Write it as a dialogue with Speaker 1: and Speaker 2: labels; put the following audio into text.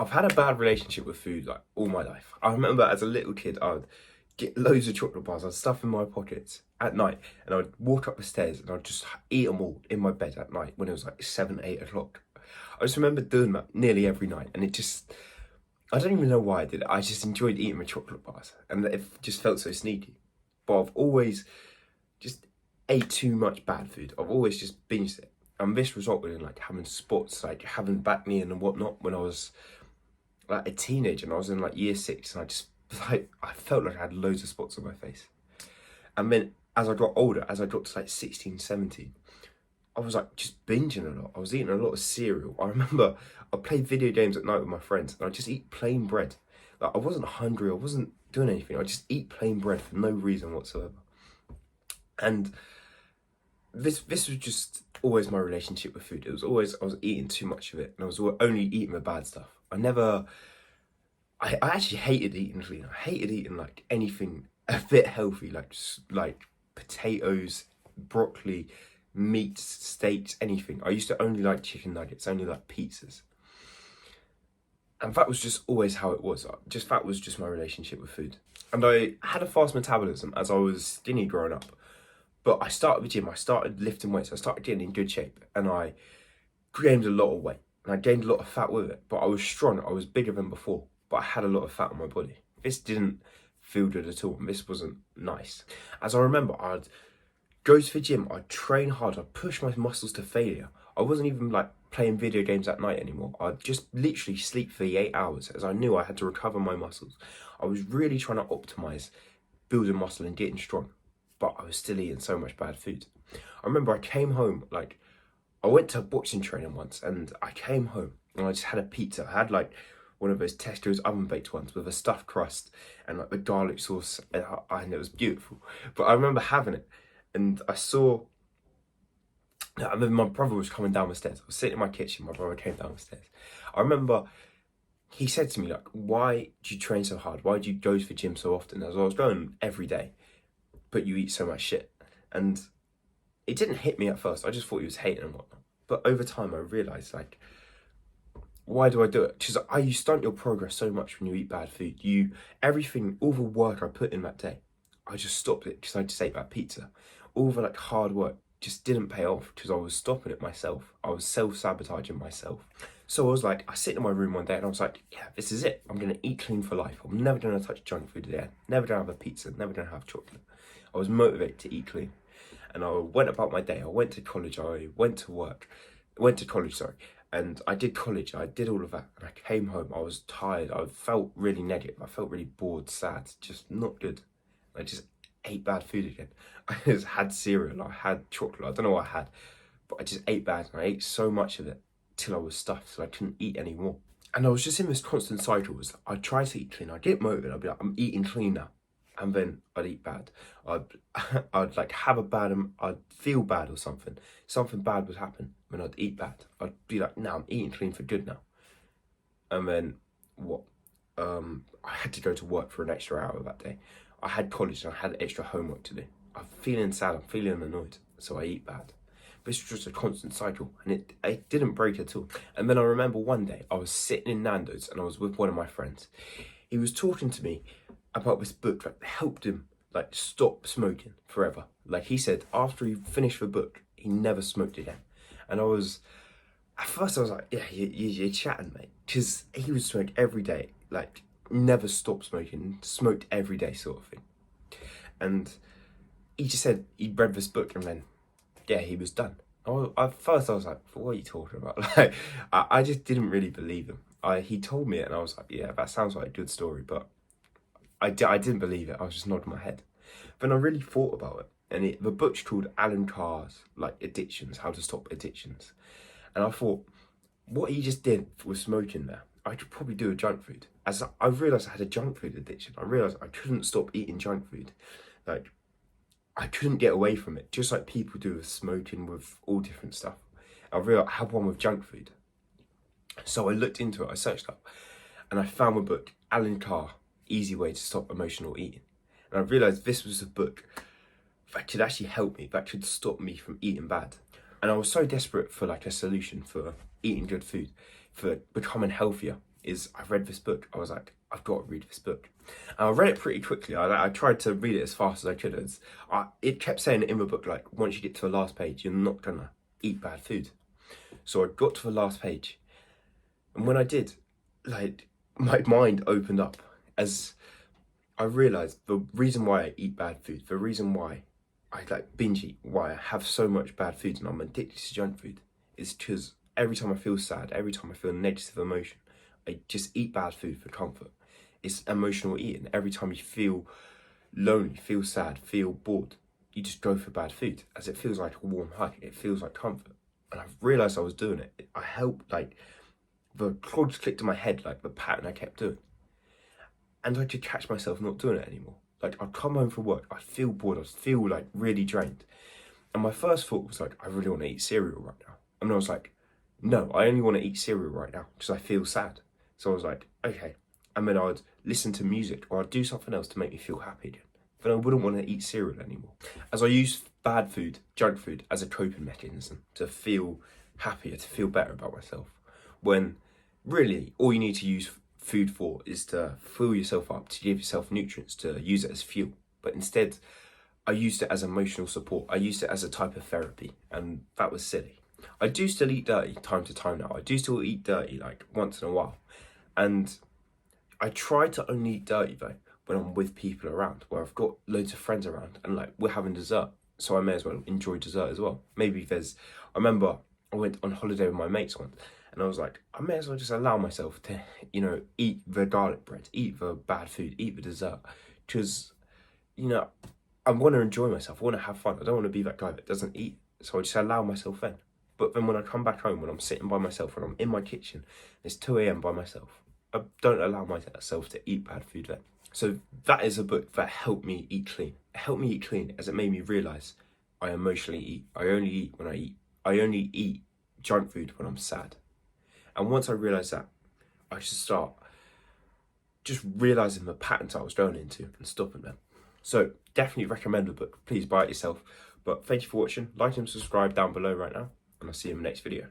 Speaker 1: I've had a bad relationship with food like all my life. I remember as a little kid, I would get loads of chocolate bars, I'd stuff in my pockets at night, and I would walk up the stairs and I'd just eat them all in my bed at night when it was like 7, 8 o'clock. I just remember doing that nearly every night, and I don't even know why I did it. I just enjoyed eating my chocolate bars, and it just felt so sneaky. But I've always just ate too much bad food. I've always just binged it. And this resulted in like having spots, like having back knee and whatnot when I was like a teenager, and I was in like year 6, and I felt like I had loads of spots on my face. And then as I got older, as I got to like 16, 17, I was like just binging a lot. I was eating a lot of cereal. I remember I played video games at night with my friends, and I just eat plain bread. Like I wasn't hungry, I wasn't doing anything. I just eat plain bread for no reason whatsoever. And this was just always my relationship with food. It was always I was eating too much of it, and I was only eating the bad stuff. I actually hated eating clean. I hated eating like anything a bit healthy, like potatoes, broccoli, meat, steaks, anything. I used to only like chicken nuggets, only like pizzas. And that was just always how it was. That was just my relationship with food. And I had a fast metabolism as I was skinny growing up. But I started the gym, I started lifting weights, I started getting in good shape, and I gained a lot of weight. And I gained a lot of fat with it. But I was strong, I was bigger than before, but I had a lot of fat on my body. This didn't feel good at all, and this wasn't nice. As I remember, I'd go to the gym, I'd train hard, I'd push my muscles to failure. I wasn't even like playing video games at night anymore. I'd just literally sleep for the 8 hours, as I knew I had to recover my muscles. I was really trying to optimize building muscle and getting strong, but I was still eating so much bad food. I remember I came home, like, I went to boxing training once, and I came home and I just had a pizza. I had like one of those Tesco's oven baked ones with a stuffed crust and like the garlic sauce, and it was beautiful. But I remember having it, and and then my brother was coming down the stairs. I was sitting in my kitchen, my brother came down the stairs. I remember he said to me, like, why do you train so hard? Why do you go to the gym so often? As I was going every day, but you eat so much shit. And it didn't hit me at first. I just thought he was hating and whatnot. But over time, I realised, like, why do I do it? Because you stunt your progress so much when you eat bad food. Everything, all the work I put in that day, I just stopped it because I just ate that pizza. All the like hard work just didn't pay off because I was stopping it myself. I was self-sabotaging myself. So I was like, I sit in my room one day and I was like, yeah, this is it. I'm going to eat clean for life. I'm never going to touch junk food again. Never going to have a pizza. Never going to have chocolate. I was motivated to eat clean. And I went about my day. I went to college. I went to work. Went to college, sorry. And I did college. I did all of that. And I came home. I was tired. I felt really negative. I felt really bored, sad, just not good. I just ate bad food again. I just had cereal. I had chocolate. I don't know what I had. But I just ate bad. And I ate so much of it till I was stuffed. So I couldn't eat anymore. And I was just in this constant cycle. I'd try to eat clean. I'd get motivated. I'd be like, I'm eating clean now. And then I'd eat bad. I'd like have a bad, I'd feel bad or something. Something bad would happen when I'd eat bad. I'd be like, now I'm eating clean for good now. And then what? I had to go to work for an extra hour that day. I had college and I had extra homework to do. I'm feeling sad, I'm feeling annoyed, so I eat bad. But it's just a constant cycle, and it didn't break at all. And then I remember one day I was sitting in Nando's and I was with one of my friends. He was talking to me about this book that helped him like stop smoking forever. Like he said, after he finished the book, he never smoked again. And at first I was like, yeah, you're chatting, mate. Because he would smoke every day, like never stopped smoking, smoked every day sort of thing. And he just said he read this book and then, yeah, he was done. At first I was like, what are you talking about? Like, I just didn't really believe him. He told me it and I was like, yeah, that sounds like a good story, but I didn't believe it. I was just nodding my head. Then I really thought about it. And the book's called Alan Carr's, like, Addictions, How to Stop Addictions. And I thought, what he just did with smoking there, I could probably do with junk food. As I realised I had a junk food addiction. I realised I couldn't stop eating junk food. Like, I couldn't get away from it, just like people do with smoking, with all different stuff. I realised I had one with junk food. So I looked into it, I searched up, and I found the book, Alan Carr, Easy Way to Stop Emotional Eating. And I realised this was a book that could actually help me, that could stop me from eating bad. And I was so desperate for like a solution for eating good food, for becoming healthier. is I read this book. I was like, I've got to read this book. And I read it pretty quickly. I tried to read it as fast as I could. It kept saying in the book, like, once you get to the last page, you're not going to eat bad food. So I got to the last page. And when I did, like, my mind opened up as I realised the reason why I eat bad food, the reason why I like binge eat, why I have so much bad food and I'm addicted to junk food, is because every time I feel sad, every time I feel negative emotion, I just eat bad food for comfort. It's emotional eating. Every time you feel lonely, feel sad, feel bored, you just go for bad food as it feels like a warm hug. It feels like comfort. And I realised I was doing it. I helped, like, the clogs clicked in my head, like the pattern I kept doing. And I could catch myself not doing it anymore. Like, I'd come home from work, I'd feel bored, I'd feel like really drained. And my first thought was like, I really want to eat cereal right now. And I was like, no, I only want to eat cereal right now because I feel sad. So I was like, okay. And then I'd listen to music or I'd do something else to make me feel happy again. Then I wouldn't want to eat cereal anymore. As I used bad food, junk food, as a coping mechanism to feel happier, to feel better about myself. When really all you need to use food for is to fill yourself up, to give yourself nutrients, to use it as fuel. But instead, I used it as emotional support. I used it as a type of therapy, and that was silly. I do still eat dirty time to time now. I do still eat dirty, like, once in a while. And I try to only eat dirty, though, when I'm with people around, where I've got loads of friends around, and, like, we're having dessert. So I may as well enjoy dessert as well. Maybe I remember I went on holiday with my mates once, and I was like, I may as well just allow myself to, eat the garlic bread, eat the bad food, eat the dessert. Because, I want to enjoy myself. I want to have fun. I don't want to be that guy that doesn't eat. So I just allow myself in. But then when I come back home, when I'm sitting by myself, when I'm in my kitchen, it's 2 a.m. by myself, I don't allow myself to eat bad food then. So that is a book that helped me eat clean. It helped me eat clean as it made me realise I emotionally eat. I only eat when I eat. I only eat junk food when I'm sad. And once I realised that, I should start just realising the patterns I was going into and stopping them. So definitely recommend the book. Please buy it yourself. But thank you for watching. Like and subscribe down below right now. And I'll see you in the next video.